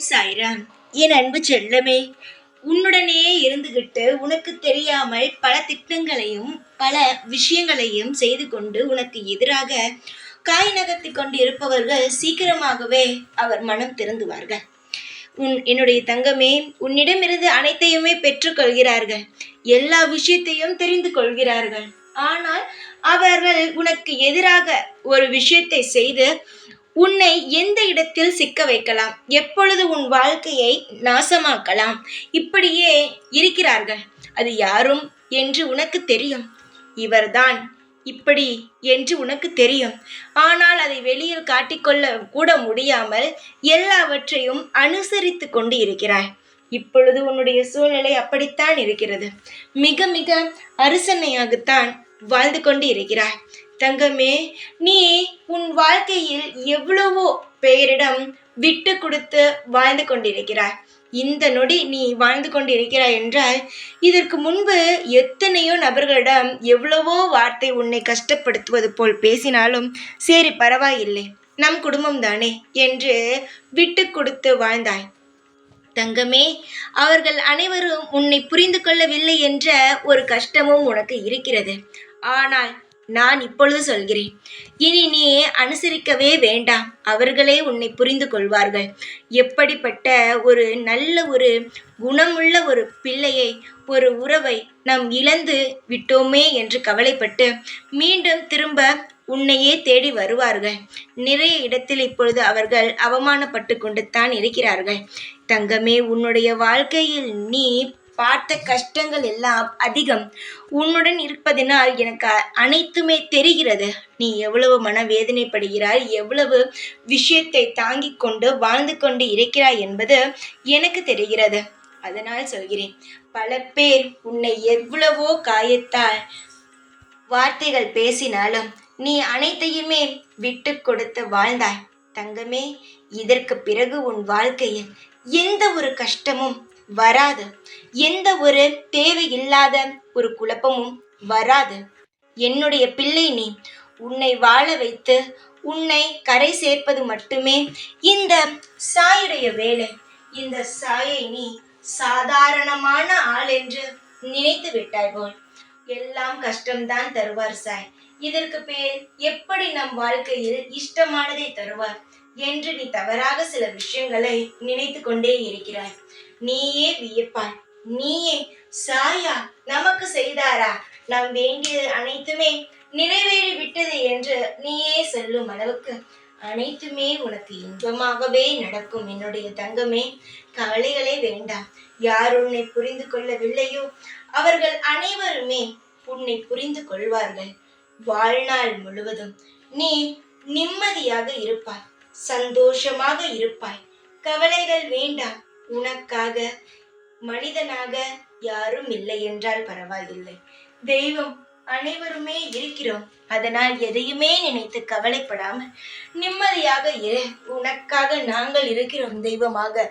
சாய்ராம், என் அன்பு செல்லமே, உன்னுடனே இருந்துகிட்டு உனக்கு தெரியாமல் பல திட்டங்களையும் பல விஷயங்களையும் செய்து கொண்டு உனக்கு எதிராக காய் நகர்த்தி கொண்டு இருப்பவர்கள் சீக்கிரமாகவே அவர் மனம் திருந்துவார்கள். என்னுடைய தங்கமே, உன்னிடமிருந்து அனைத்தையுமே பெற்றுக் கொள்கிறார்கள். எல்லா விஷயத்தையும் தெரிந்து கொள்கிறார்கள். ஆனால் அவர்கள் உனக்கு எதிராக ஒரு விஷயத்தை செய்து உன்னை எந்த இடத்தில் சிக்க வைக்கலாம், எப்பொழுது உன் வாழ்க்கையை நாசமாக்கலாம், இப்படியே இருக்கிறார்கள். அது யாரும் என்று உனக்கு தெரியும். இவர்தான் இப்படி என்று உனக்கு தெரியும். ஆனால் அதை வெளியில் காட்டிக்கொள்ள கூட முடியாமல் எல்லாவற்றையும் அனுசரித்து கொண்டு இருக்கிறாய். இப்பொழுது உன்னுடைய சூழ்நிலை அப்படித்தான் இருக்கிறது. மிக மிக அரசனையாகத்தான் வாழ்ந்து கொண்டு இருக்கிறாய். தங்கமே, நீ உன் வாழ்க்கையில் எவ்வளவோ பெயரிடம் விட்டு கொடுத்து வாழ்ந்து கொண்டிருக்கிறாய். இந்த நொடி நீ வாழ்ந்து கொண்டிருக்கிறாய் என்றால் இதற்கு முன்பு எத்தனையோ நபர்களிடம் எவ்வளவோ வார்த்தை உன்னை கஷ்டப்படுத்துவது போல் பேசினாலும் சரி பரவாயில்லை, நம் குடும்பம் தானே என்று விட்டு கொடுத்து வாழ்ந்தாய். தங்கமே, அவர்கள் அனைவரும் உன்னை புரிந்து கொள்ளவில்லை என்ற ஒரு கஷ்டமும் உனக்கு இருக்கிறது. ஆனால் நான் இப்பொழுது சொல்கிறேன், இனி நீ அனுசரிக்கவே வேண்டாம். அவர்களே உன்னை புரிந்து கொள்வார்கள். எப்படிப்பட்ட ஒரு நல்ல ஒரு குணமுள்ள ஒரு பிள்ளையை, ஒரு உறவை நாம் இழந்து விட்டோமே என்று கவலைப்பட்டு மீண்டும் திரும்ப உன்னையே தேடி வருவார்கள். நிறைய இடத்தில் இப்பொழுது அவர்கள் அவமானப்பட்டு கொண்டு தான் இருக்கிறார்கள். தங்கமே, உன்னுடைய வாழ்க்கையில் நீ பார்த்த கஷ்டங்கள் எல்லாம் அதிகம். உன்னுடன் இருப்பதினால் எனக்கு அனைத்துமே தெரிகிறது. நீ எவ்வளவு மனவேதனைப்படுகிறாய், எவ்வளவு விஷயத்தை தாங்கிக் கொண்டு வாழ்ந்து கொண்டு இருக்கிறாய் என்பது எனக்கு தெரிகிறது. அதனால் சொல்கிறேன், பல பேர் உன்னை எவ்வளவோ காயத்தால் வார்த்தைகள் பேசினாலும் நீ அனைத்தையுமே விட்டு கொடுத்து வாழ்ந்தாய். தங்கமே, இதற்கு பிறகு உன் வாழ்க்கையில் எந்த ஒரு கஷ்டமும் வராது. எந்த ஒரு தேவையில்லாத ஒரு குழப்பமும் வராது. என்னுடைய பிள்ளை நீ. உன்னை வாழ வைத்து உன்னை கரை சேர்ப்பது மட்டுமே இந்த சாயுடைய வேலை. இந்த சாயை நீ சாதாரணமான ஆள் என்று நினைத்து விட்டாய் போல். எல்லாம் கஷ்டம்தான் தருவார் சாய். இதற்கு பேர் எப்படி நம் வாழ்க்கையில் இஷ்டமானதை தருவார் என்று நீ தவறாக சில விஷயங்களை நினைத்து கொண்டே இருக்கிறாய். நீயே வியப்பாய். நீயே சாயா நமக்கு செய்தாரா, நாம் வேண்டியது அனைத்துமே நிறைவேறி விட்டது என்று நீயே சொல்லும் அளவுக்கு அனைத்துமே உனக்கு இன்பமாகவே நடக்கும். என்னுடைய தங்கமே, கவலைகளே வேண்டாம். யார் உன்னை புரிந்து கொள்ளவில்லையோ அவர்கள் அனைவருமே உன்னை புரிந்து கொள்வார்கள். வாழ்நாள் முழுவதும் நீ நிம்மதியாக இருப்பாய், சந்தோஷமாக இருப்பாய். கவலைகள் வேண்டாம். உனக்காக மனிதனாக யாரும் இல்லை என்றால் பரவாயில்லை. தெய்வம் அனைவருமே இருக்கிறோம். அதனால் எதையுமே நினைத்து கவலைப்படாமல் நிம்மதியாக இரு. உனக்காக நாங்கள் இருக்கிறோம் தெய்வமாக.